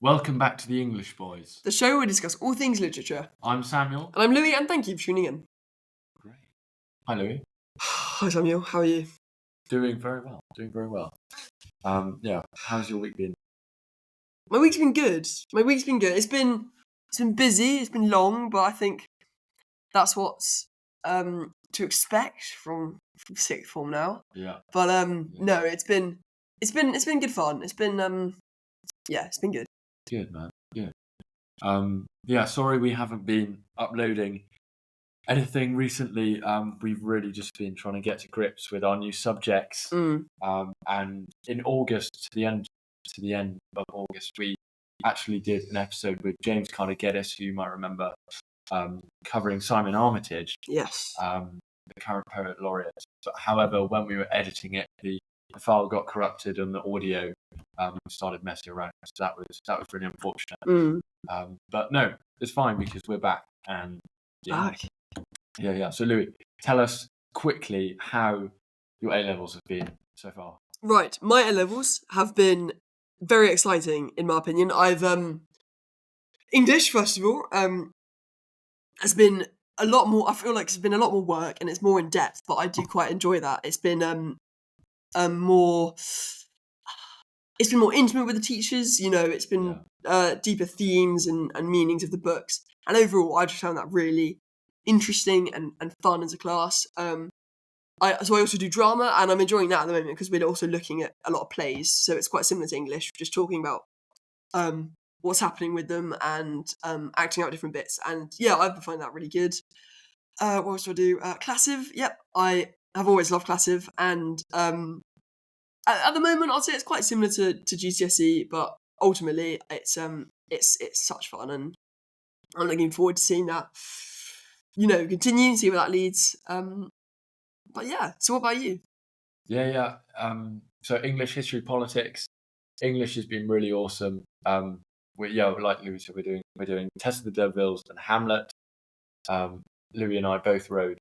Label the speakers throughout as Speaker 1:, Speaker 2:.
Speaker 1: Welcome back to the English Boys.
Speaker 2: The show where we discuss all things literature.
Speaker 1: I'm Samuel.
Speaker 2: And I'm Louis, and thank you for tuning in.
Speaker 1: Great. Hi, Louis.
Speaker 2: Hi, Samuel. How are you?
Speaker 1: Doing very well. How's your week been?
Speaker 2: My week's been good. It's been busy. It's been long, but I think that's what's to expect from sixth form now.
Speaker 1: Yeah.
Speaker 2: But no, it's been good fun. It's been good.
Speaker 1: Good, man. Good. Sorry we haven't been uploading anything recently. We've really just been trying to get to grips with our new subjects. And in August, to the end of August, we actually did an episode with James Carter-Geddes, who you might remember, covering Simon Armitage.
Speaker 2: Yes.
Speaker 1: The current poet laureate. But however, when we were editing it, the file got corrupted and the audio started messing around. So that was really unfortunate. But no, it's fine because we're back. And
Speaker 2: back.
Speaker 1: Yeah. So Louis, tell us quickly how your A-levels have been so far.
Speaker 2: Right, my A-levels have been very exciting in my opinion. I've English first of all has been a lot more. I feel like it's been a lot more work and it's more in depth, but I do quite enjoy that. It's been more intimate with the teachers. You know, it's been deeper themes and meanings of the books, and overall, I just found that really interesting and fun as a class. I also do drama, and I'm enjoying that at the moment because we're also looking at a lot of plays, so it's quite similar to English, just talking about what's happening with them and acting out different bits. And yeah, I've been finding that really good. What else do I do? Classiv, yep, I have always loved Classiv, and at the moment, I'd say it's quite similar to GCSE, but ultimately, it's such fun, and I'm looking forward to seeing that, continue and see where that leads. But yeah, so what about you?
Speaker 1: Yeah. So English, history, politics. English has been really awesome. Like Louis said, we're doing Tess of the D'Urbervilles and Hamlet. Louis and I both read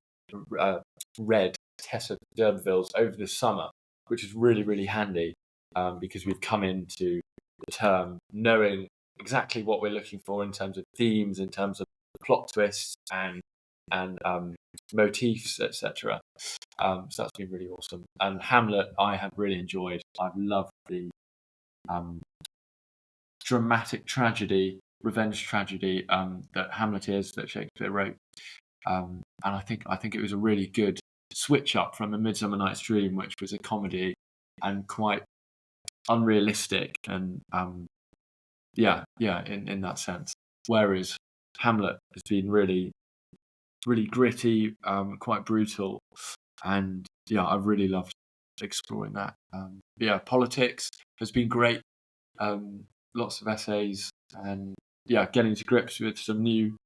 Speaker 1: Tess of the D'Urbervilles over the summer, which is really, really handy because we've come into the term knowing exactly what we're looking for in terms of themes, in terms of plot twists and motifs, etc. So that's been really awesome. And Hamlet, I have really enjoyed. I've loved the dramatic tragedy, revenge tragedy that Hamlet is, that Shakespeare wrote. And I think it was a really good switch up from A Midsummer Night's Dream, which was a comedy and quite unrealistic and in that sense. Whereas Hamlet has been really, really gritty, quite brutal, and I've really loved exploring that. Politics has been great. Lots of essays and getting to grips with some new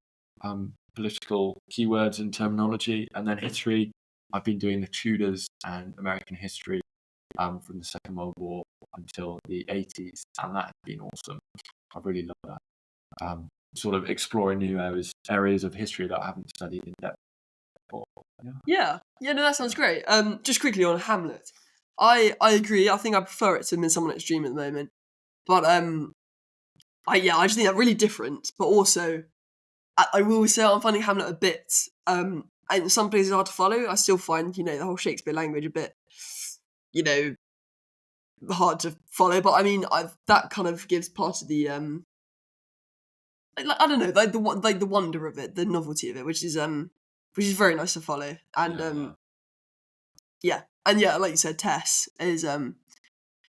Speaker 1: political keywords and terminology. And then history, I've been doing the Tudors and American history from the Second World War until the 80s, and that has been awesome. I really love that. Sort of exploring new areas of history that I haven't studied in depth before.
Speaker 2: Yeah, no, that sounds great. Just quickly on Hamlet, I agree. I think I prefer it to Midsummer Night's Dream at the moment, but I just think they're really different. But also, I will say I'm finding Hamlet a bit and in some places hard to follow. I still find the whole Shakespeare language a bit hard to follow. But I mean, that kind of gives part of the I don't know, the wonder of it, the novelty of it, which is very nice to follow. And and like you said, Tess is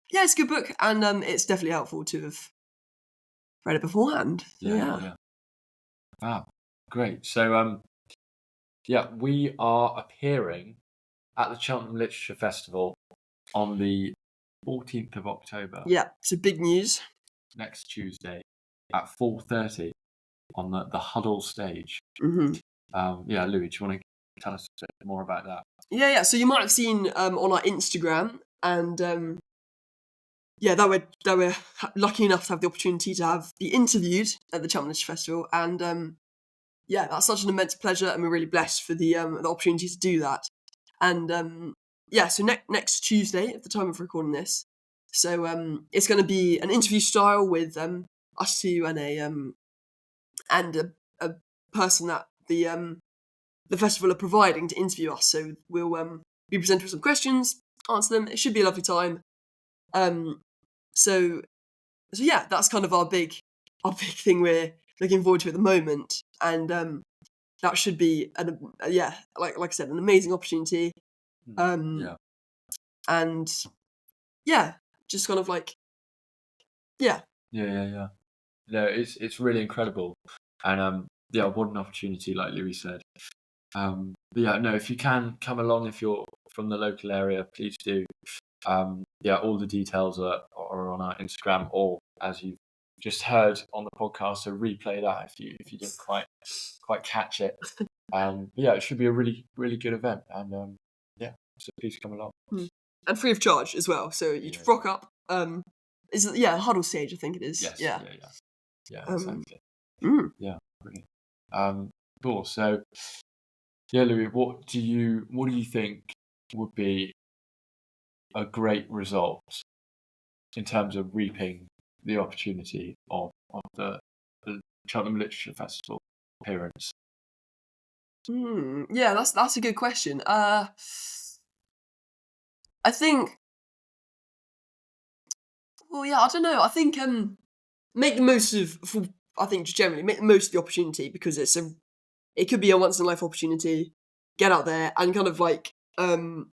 Speaker 2: it's a good book, and it's definitely helpful to have read it beforehand.
Speaker 1: Yeah. Wow, great. So we are appearing at the Cheltenham Lit Festival on the 14th of October.
Speaker 2: Yeah, so big news.
Speaker 1: Next Tuesday at 4:30 on the Huddle Stage.
Speaker 2: Mm-hmm.
Speaker 1: Louis, do you want to tell us a bit more about that?
Speaker 2: Yeah. So you might have seen on our Instagram, and that we're lucky enough to have the opportunity to be interviewed at the Cheltenham Lit Festival, and that's such an immense pleasure, and we're really blessed for the opportunity to do that. And so next Tuesday at the time of recording this, so it's going to be an interview style with us two and a person that the festival are providing to interview us. So we'll be presented with some questions, answer them. It should be a lovely time. So yeah, that's kind of our big thing we're looking forward to at the moment, and that should be like I said, an amazing opportunity.
Speaker 1: Yeah.
Speaker 2: And yeah, just kind of like
Speaker 1: Yeah. No, it's really incredible, and yeah, what an opportunity, like Louis said. But yeah, no, if you can come along, if you're from the local area, please do. Yeah, all the details are on our Instagram, or as you've just heard on the podcast, so replay that if you didn't quite catch it. Yeah, it should be a really really good event, and yeah, so please come along.
Speaker 2: And free of charge as well. So you rock up. Is it Huddle Stage? I think it is.
Speaker 1: Yes.
Speaker 2: Yeah.
Speaker 1: Exactly.
Speaker 2: Mm.
Speaker 1: Yeah, brilliant. Cool. So, yeah, Louis, what do you think would be a great result in terms of reaping the opportunity of the Cheltenham Literature Festival appearance?
Speaker 2: Yeah, that's a good question. I think. Well, yeah, I don't know. I think make the most of. I think just generally make the most of the opportunity, because it could be a once in a life opportunity. Get out there and kind of like one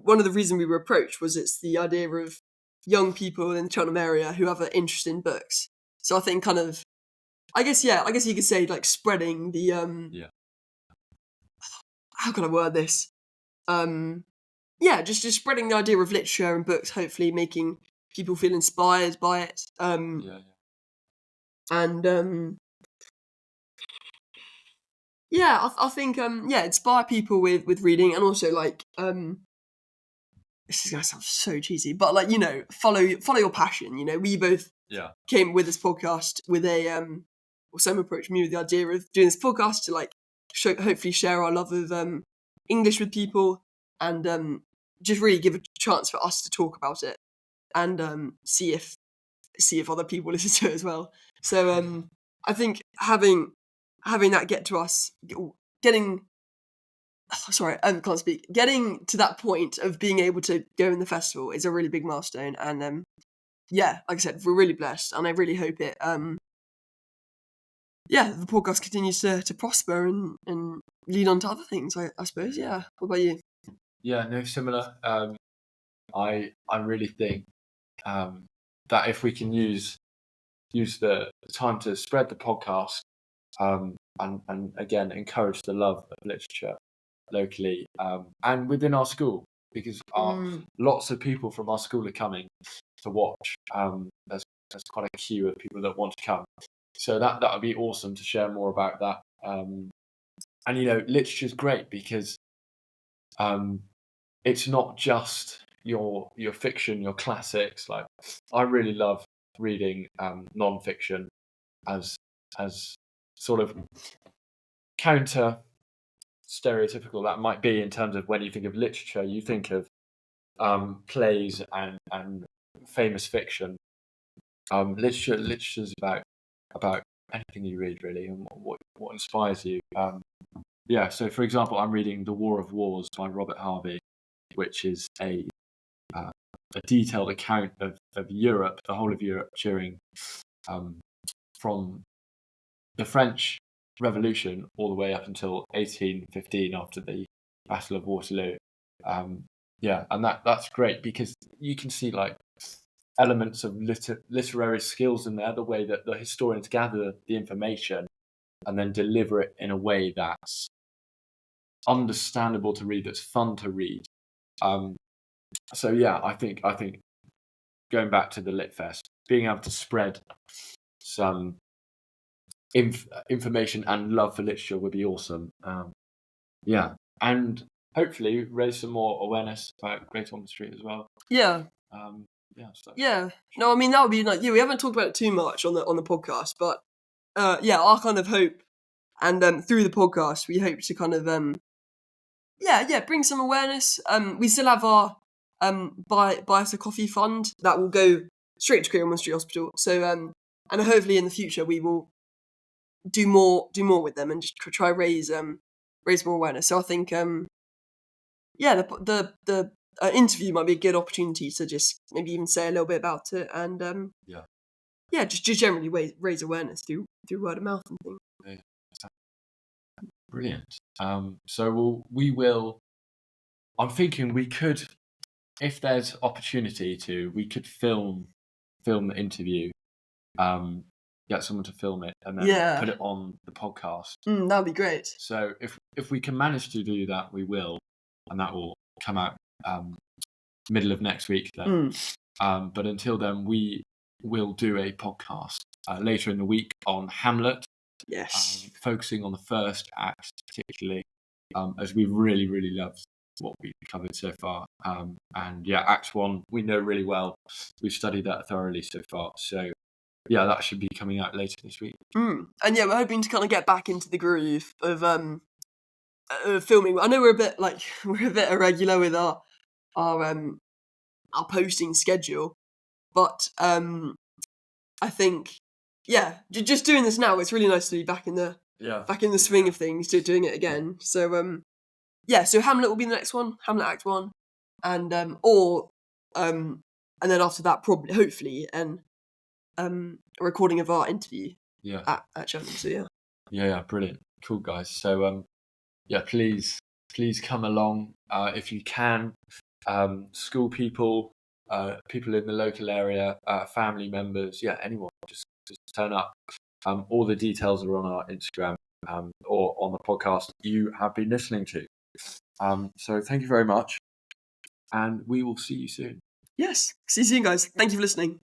Speaker 2: of the reasons we were approached was it's the idea of young people in the Cheltenham area who have an interest in books. So I think kind of, I guess you could say like spreading the how can I word this? Just spreading the idea of literature and books, hopefully making people feel inspired by it. And I think inspire people with reading, and also like this is gonna sound so cheesy, but like, follow your passion. We both came with this podcast with a or Sam approached me with the idea of doing this podcast to like hopefully share our love of English with people, and just really give a chance for us to talk about it, and see if other people listen to it as well. So I think having that get to us, getting to that point of being able to go in the festival is a really big milestone, and like I said, we're really blessed, and I really hope it the podcast continues to prosper and lead on to other things, I suppose. Yeah. What about you?
Speaker 1: Yeah, no, similar. I really think that if we can use the time to spread the podcast, and again encourage the love of literature locally, and within our school, because lots of people from our school are coming to watch. There's quite a queue of people that want to come, so that would be awesome to share more about that. And literature is great because it's not just your fiction, your classics. Like, I really love reading non-fiction, as sort of counter stereotypical that might be in terms of when you think of literature, you think of plays and famous fiction. Literature's about anything you read, really, and what inspires you. So for example, I'm reading The War of Wars by Robert Harvey, which is a detailed account of Europe, the whole of Europe during from the French Revolution all the way up until 1815, after the Battle of Waterloo. And that's great because you can see like elements of literary skills in there, the way that the historians gather the information and then deliver it in a way that's understandable to read, that's fun to read. I think going back to the Lit Fest, being able to spread some information and love for literature would be awesome. And hopefully raise some more awareness about Great Ormond Street as well.
Speaker 2: No, I mean, that would be like, we haven't talked about it too much on the podcast, but our kind of hope, and through the podcast we hope to kind of bring some awareness. We still have our buy us a coffee fund that will go straight to Great Ormond Street Hospital. So and hopefully in the future we will do more with them and just try raise more awareness. So I think the interview might be a good opportunity to just maybe even say a little bit about it and just generally raise awareness through word of mouth and things.
Speaker 1: Yeah. Brilliant. So we will. I'm thinking we could, if there's opportunity we could film the interview, get someone to film it and then put it on the podcast.
Speaker 2: That'd be great.
Speaker 1: So if we can manage to do that, we will, and that will come out middle of next week then. But until then, we will do a podcast later in the week on Hamlet.
Speaker 2: Yes.
Speaker 1: Focusing on the first act particularly, as we really, really loved what we've covered so far. And Act 1 we know really well. We've studied that thoroughly so far. So that should be coming out later this week.
Speaker 2: And we're hoping to kind of get back into the groove of filming. I know we're a bit irregular with our posting schedule, but I think just doing this now, it's really nice to be back in the swing of things, doing it again. So so Hamlet will be the next one, Hamlet Act 1, and then after that probably hopefully a recording of our interview at Cheltenham. So
Speaker 1: brilliant, cool guys. So please come along if you can. School people, people in the local area, family members, anyone, just turn up. All the details are on our Instagram or on the podcast you have been listening to. So thank you very much, and we will see you soon.
Speaker 2: Yes, see you soon, guys. Thank you for listening.